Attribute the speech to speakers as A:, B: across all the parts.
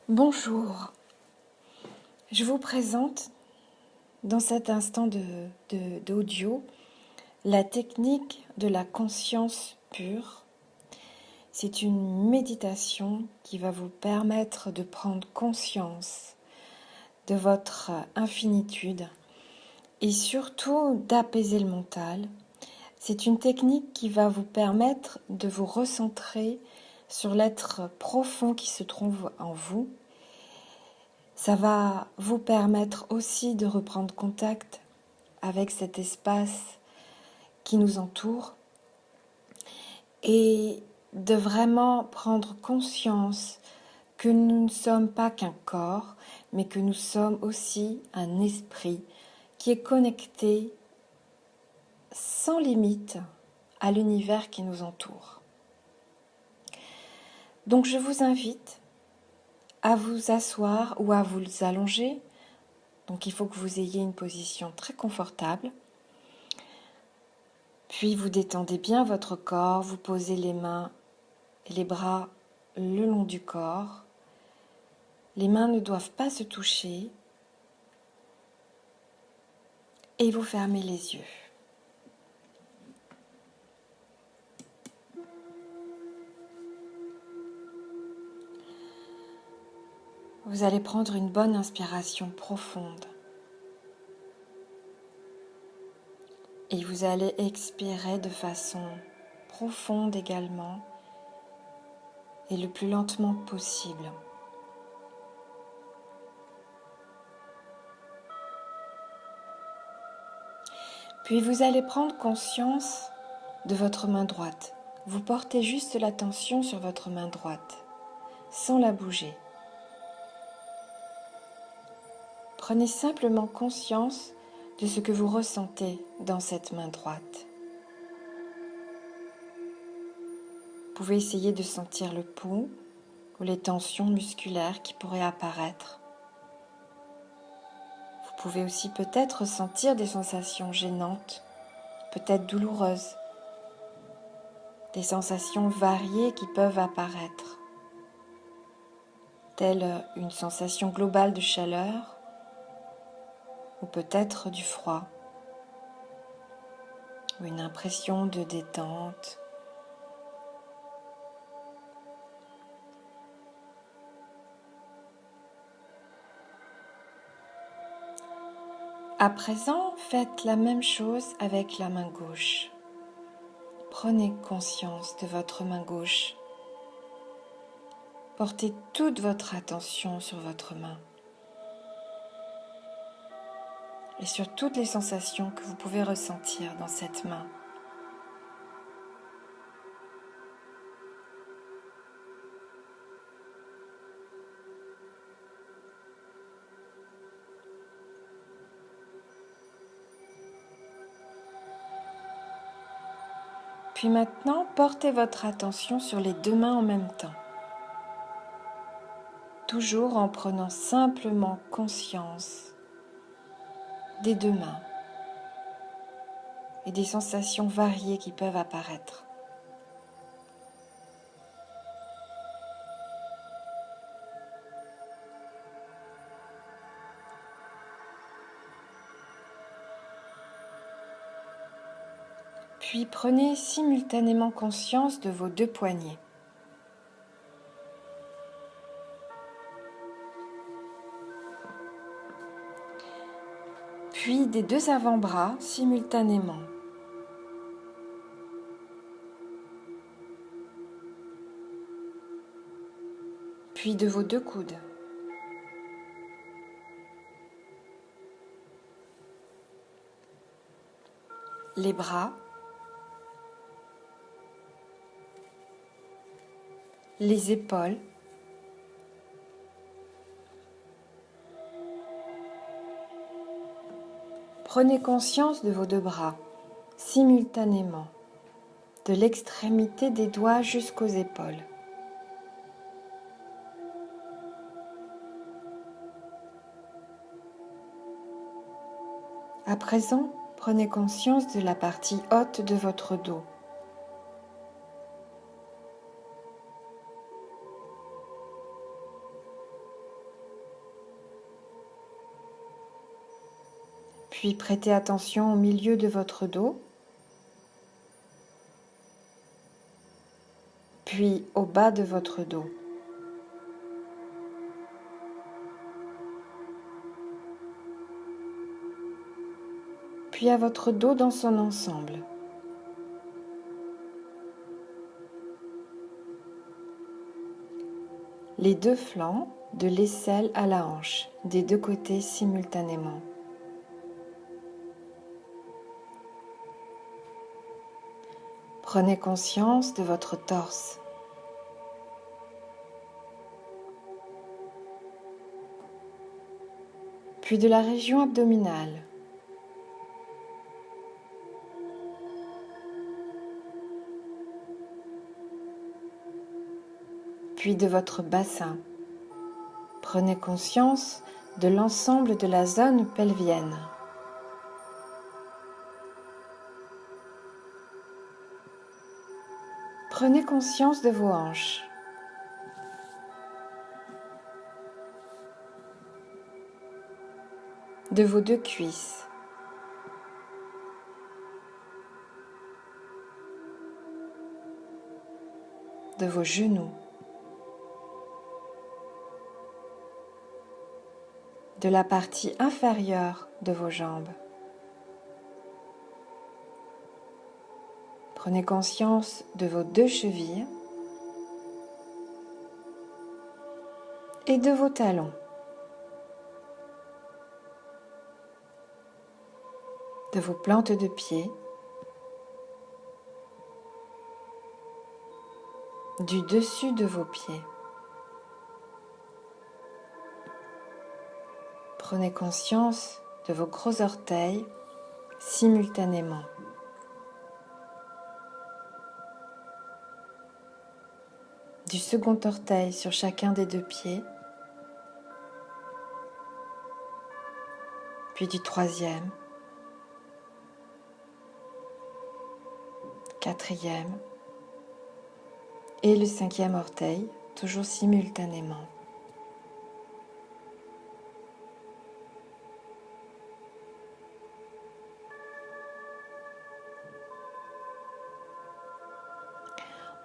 A: Bonjour, je vous présente dans cet instant d'audio la technique de la conscience pure. C'est une méditation qui va vous permettre de prendre conscience de votre infinitude et surtout d'apaiser le mental. C'est une technique qui va vous permettre de vous recentrer sur l'être profond qui se trouve en vous. Ça va vous permettre aussi de reprendre contact avec cet espace qui nous entoure et de vraiment prendre conscience que nous ne sommes pas qu'un corps, mais que nous sommes aussi un esprit qui est connecté sans limite à l'univers qui nous entoure. Donc je vous invite à vous asseoir ou à vous allonger. Donc il faut que vous ayez une position très confortable. Puis vous détendez bien votre corps, vous posez les mains et les bras le long du corps. Les mains ne doivent pas se toucher. Et vous fermez les yeux. Vous allez prendre une bonne inspiration profonde. Et vous allez expirer de façon profonde également et le plus lentement possible. Puis vous allez prendre conscience de votre main droite. Vous portez juste l'attention sur votre main droite, sans la bouger. Prenez simplement conscience de ce que vous ressentez dans cette main droite. Vous pouvez essayer de sentir le pouls ou les tensions musculaires qui pourraient apparaître. Vous pouvez aussi peut-être ressentir des sensations gênantes, peut-être douloureuses, des sensations variées qui peuvent apparaître, telle une sensation globale de chaleur ou peut-être du froid, ou une impression de détente. À présent, faites la même chose avec la main gauche. Prenez conscience de votre main gauche. Portez toute votre attention sur votre main et sur toutes les sensations que vous pouvez ressentir dans cette main. Puis maintenant, portez votre attention sur les deux mains en même temps. Toujours en prenant simplement conscience des deux mains et des sensations variées qui peuvent apparaître. Puis prenez simultanément conscience de vos deux poignets. Puis des deux avant-bras simultanément. Puis de vos deux coudes. Les bras. Les épaules. Prenez conscience de vos deux bras simultanément, de l'extrémité des doigts jusqu'aux épaules. À présent, prenez conscience de la partie haute de votre dos. Puis prêtez attention au milieu de votre dos, puis au bas de votre dos. Puis à votre dos dans son ensemble. Les deux flancs de l'aisselle à la hanche, des deux côtés simultanément. Prenez conscience de votre torse. Puis de la région abdominale. Puis de votre bassin. Prenez conscience de l'ensemble de la zone pelvienne. Prenez conscience de vos hanches. De vos deux cuisses. De vos genoux. De la partie inférieure de vos jambes. Prenez conscience de vos deux chevilles et de vos talons. De vos plantes de pied, du dessus de vos pieds. Prenez conscience de vos gros orteils simultanément. Du second orteil sur chacun des deux pieds, puis du troisième, quatrième et le cinquième orteil, toujours simultanément.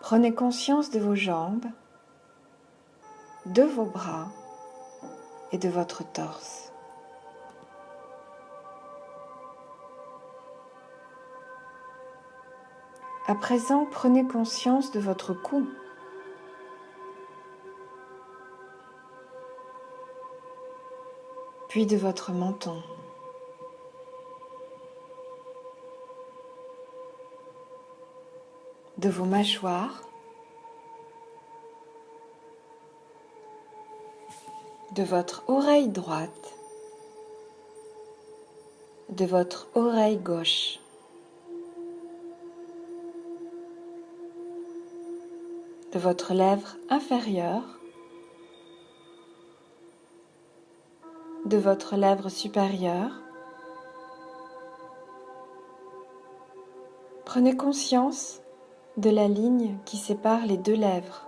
A: Prenez conscience de vos jambes, de vos bras et de votre torse. À présent, prenez conscience de votre cou. Puis de votre menton. De vos mâchoires. De votre oreille droite. De votre oreille gauche. De votre lèvre inférieure, de votre lèvre supérieure. Prenez conscience de la ligne qui sépare les deux lèvres.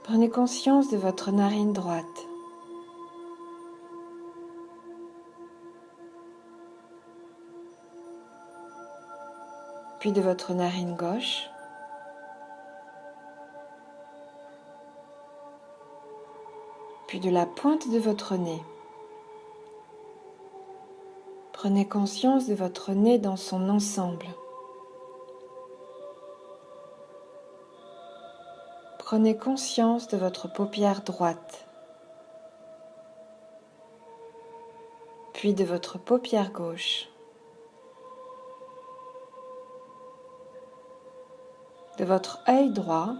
A: Prenez conscience de votre narine droite. Puis de votre narine gauche. Puis de la pointe de votre nez. Prenez conscience de votre nez dans son ensemble. Prenez conscience de votre paupière droite. Puis de votre paupière gauche. De votre œil droit,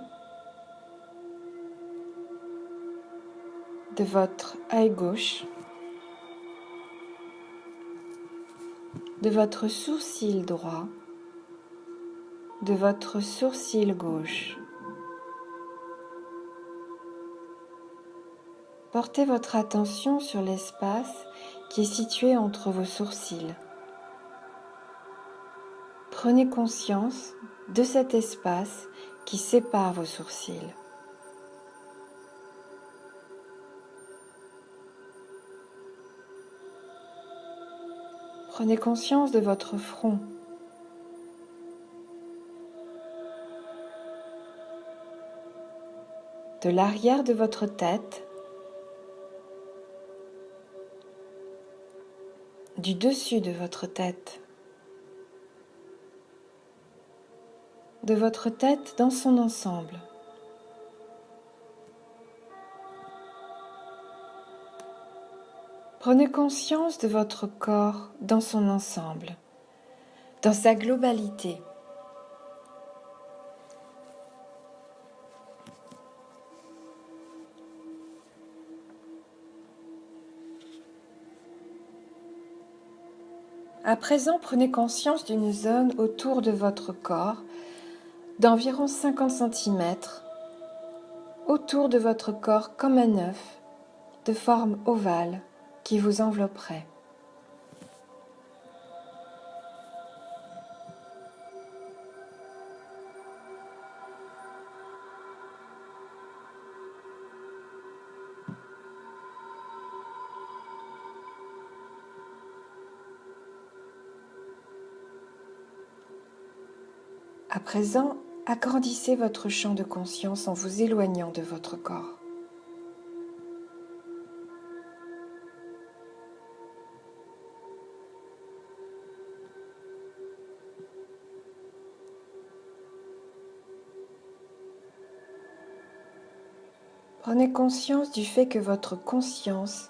A: de votre œil gauche, de votre sourcil droit, de votre sourcil gauche. Portez votre attention sur l'espace qui est situé entre vos sourcils. Prenez conscience de cet espace qui sépare vos sourcils. Prenez conscience de votre front. De l'arrière de votre tête, du dessus de votre tête, de votre tête dans son ensemble. Prenez conscience de votre corps dans son ensemble, dans sa globalité. À présent, prenez conscience d'une zone autour de votre corps d'environ 50 cm, autour de votre corps comme un œuf de forme ovale qui vous envelopperait. À présent, agrandissez votre champ de conscience en vous éloignant de votre corps. Prenez conscience du fait que votre conscience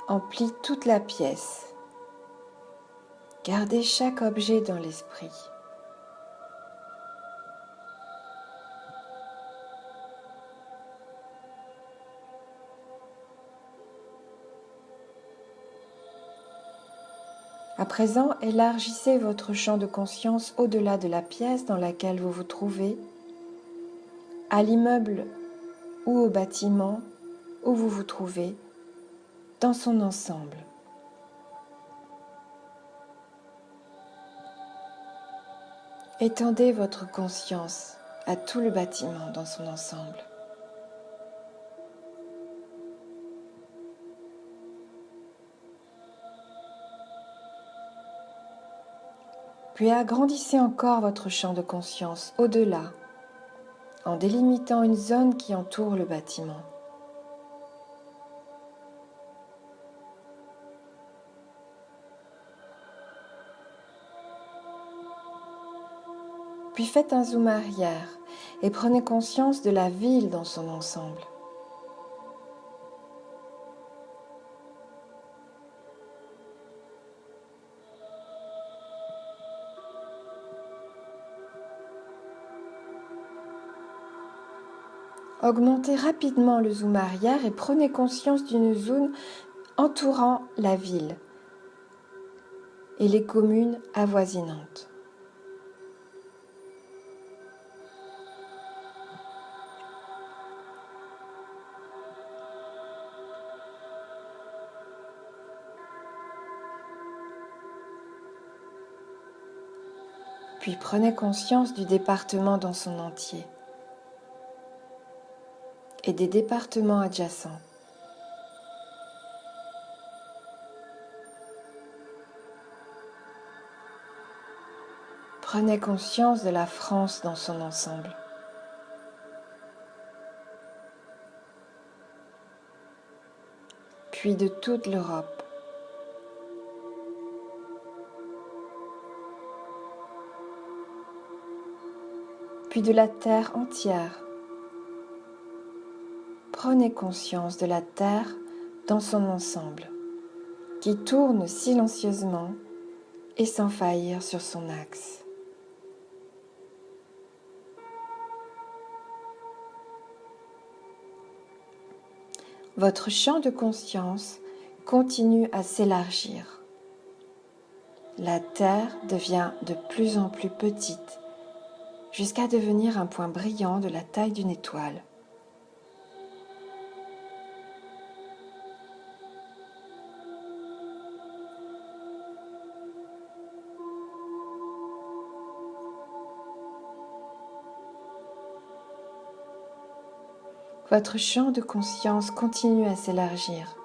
A: emplit toute la pièce. Gardez chaque objet dans l'esprit. À présent, élargissez votre champ de conscience au-delà de la pièce dans laquelle vous vous trouvez, à l'immeuble ou au bâtiment où vous vous trouvez, dans son ensemble. Étendez votre conscience à tout le bâtiment dans son ensemble. Puis agrandissez encore votre champ de conscience au-delà, en délimitant une zone qui entoure le bâtiment. Puis faites un zoom arrière et prenez conscience de la ville dans son ensemble. Augmentez rapidement le zoom arrière et prenez conscience d'une zone entourant la ville et les communes avoisinantes. Puis prenez conscience du département dans son entier et des départements adjacents. Prenez conscience de la France dans son ensemble. Puis de toute l'Europe. Puis de la Terre entière. Prenez conscience de la Terre dans son ensemble, qui tourne silencieusement et sans faillir sur son axe. Votre champ de conscience continue à s'élargir. La Terre devient de plus en plus petite, jusqu'à devenir un point brillant de la taille d'une étoile. Votre champ de conscience continue à s'élargir.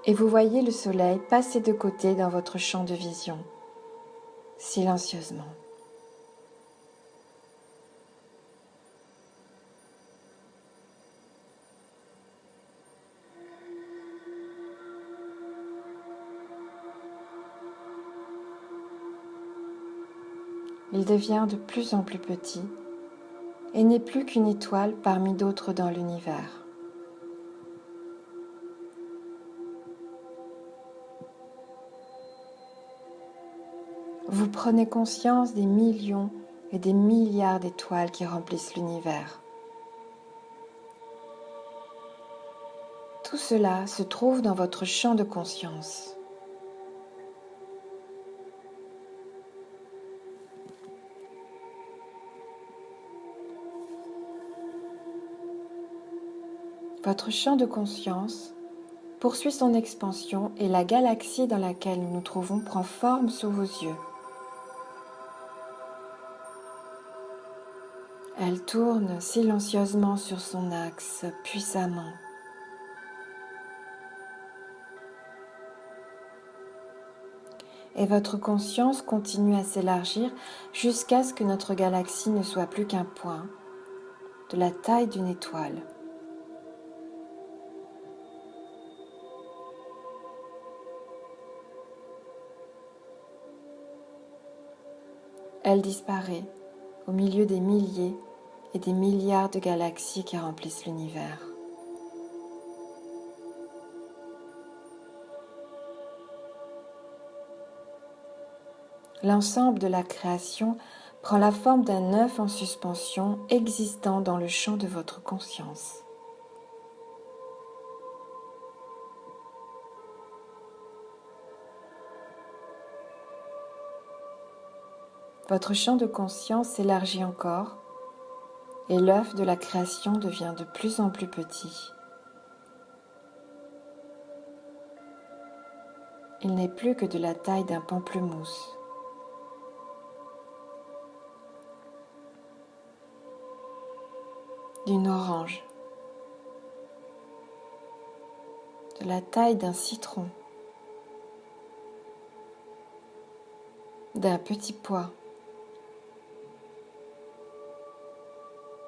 A: et vous voyez le soleil passer de côté dans votre champ de vision, silencieusement. Il devient de plus en plus petit et n'est plus qu'une étoile parmi d'autres dans l'univers. Vous prenez conscience des millions et des milliards d'étoiles qui remplissent l'univers. Tout cela se trouve dans votre champ de conscience. Votre champ de conscience poursuit son expansion et la galaxie dans laquelle nous nous trouvons prend forme sous vos yeux. Elle tourne silencieusement sur son axe, puissamment. Et votre conscience continue à s'élargir jusqu'à ce que notre galaxie ne soit plus qu'un point, de la taille d'une étoile. Elle disparaît au milieu des milliers et des milliards de galaxies qui remplissent l'univers. L'ensemble de la création prend la forme d'un œuf en suspension existant dans le champ de votre conscience. Votre champ de conscience s'élargit encore et l'œuf de la création devient de plus en plus petit. Il n'est plus que de la taille d'un pamplemousse. D'une orange, de la taille d'un citron, d'un petit pois,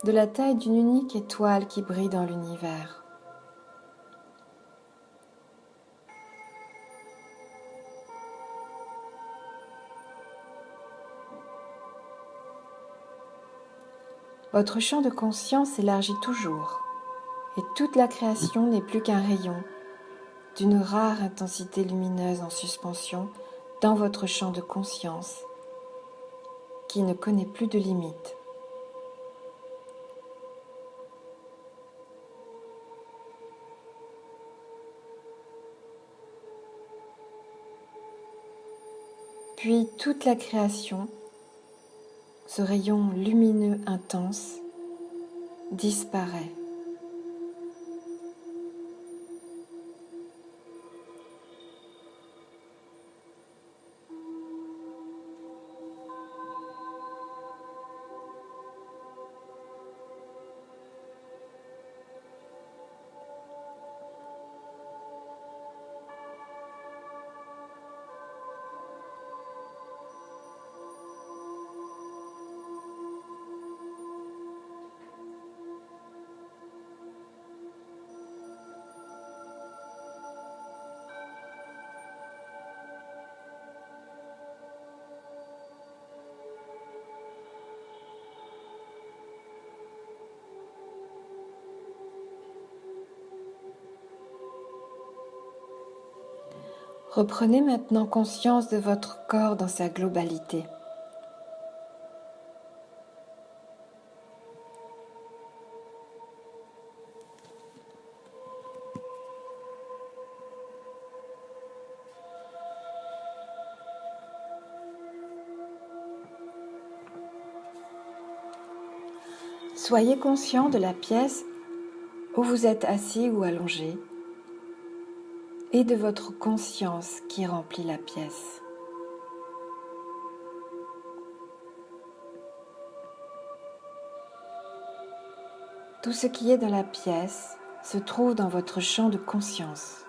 A: de la taille d'une unique étoile qui brille dans l'univers. Votre champ de conscience s'élargit toujours et toute la création n'est plus qu'un rayon d'une rare intensité lumineuse en suspension dans votre champ de conscience qui ne connaît plus de limites. Puis toute la création, ce rayon lumineux intense, disparaît. Reprenez maintenant conscience de votre corps dans sa globalité. Soyez conscient de la pièce où vous êtes assis ou allongé et de votre conscience qui remplit la pièce. Tout ce qui est dans la pièce se trouve dans votre champ de conscience.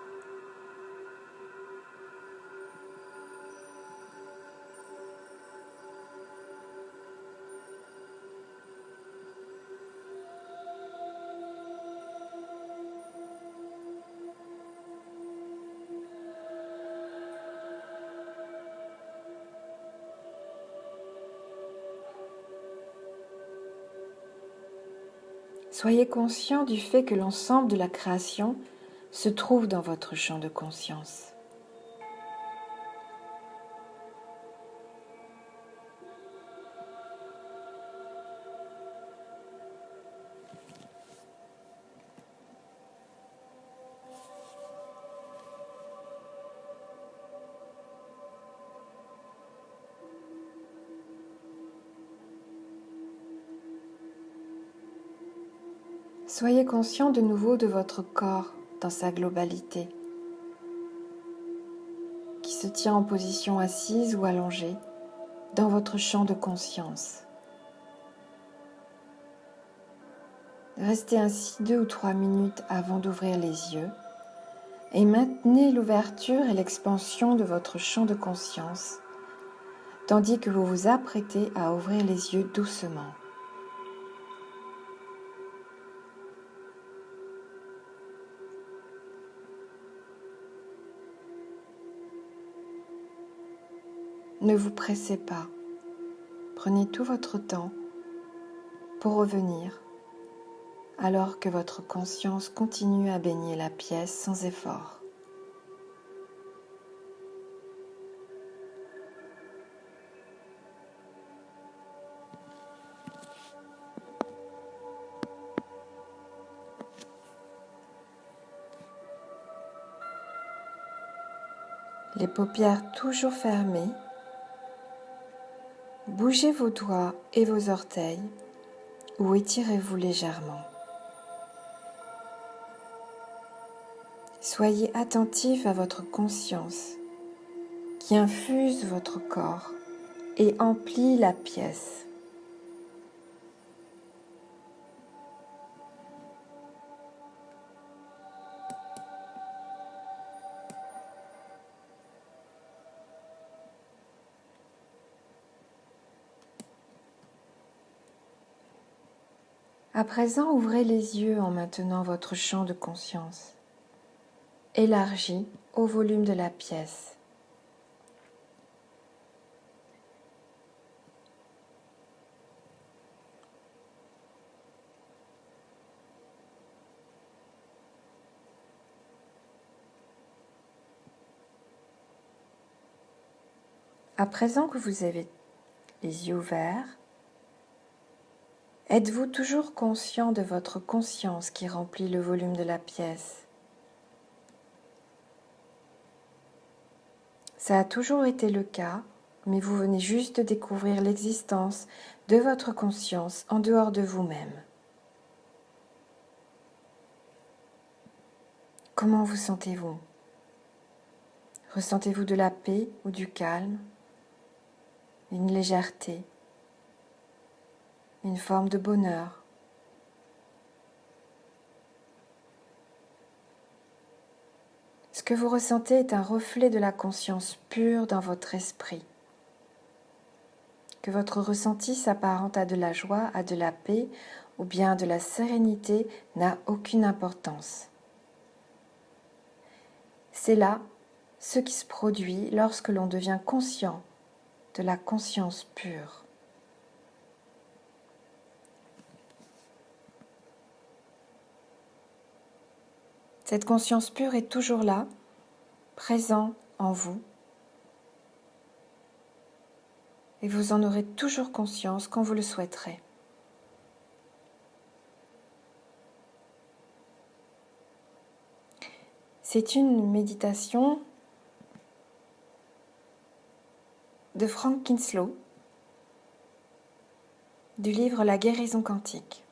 A: Soyez conscient du fait que l'ensemble de la création se trouve dans votre champ de conscience. Soyez conscient de nouveau de votre corps dans sa globalité, qui se tient en position assise ou allongée dans votre champ de conscience. Restez ainsi 2 ou 3 minutes avant d'ouvrir les yeux et maintenez l'ouverture et l'expansion de votre champ de conscience tandis que vous vous apprêtez à ouvrir les yeux doucement. Ne vous pressez pas, prenez tout votre temps pour revenir alors que votre conscience continue à baigner la pièce sans effort. Les paupières toujours fermées, bougez vos doigts et vos orteils ou étirez-vous légèrement. Soyez attentif à votre conscience qui infuse votre corps et emplit la pièce. À présent, ouvrez les yeux en maintenant votre champ de conscience, élargi au volume de la pièce. À présent que vous avez les yeux ouverts, êtes-vous toujours conscient de votre conscience qui remplit le volume de la pièce? Ça a toujours été le cas, mais vous venez juste de découvrir l'existence de votre conscience en dehors de vous-même. Comment vous sentez-vous? Ressentez-vous de la paix ou du calme, une légèreté, une forme de bonheur? Ce que vous ressentez est un reflet de la conscience pure dans votre esprit. Que votre ressenti s'apparente à de la joie, à de la paix ou bien de la sérénité n'a aucune importance. C'est là ce qui se produit lorsque l'on devient conscient de la conscience pure. Cette conscience pure est toujours là, présente en vous, et vous en aurez toujours conscience quand vous le souhaiterez. C'est une méditation de Frank Kinslow du livre La guérison quantique.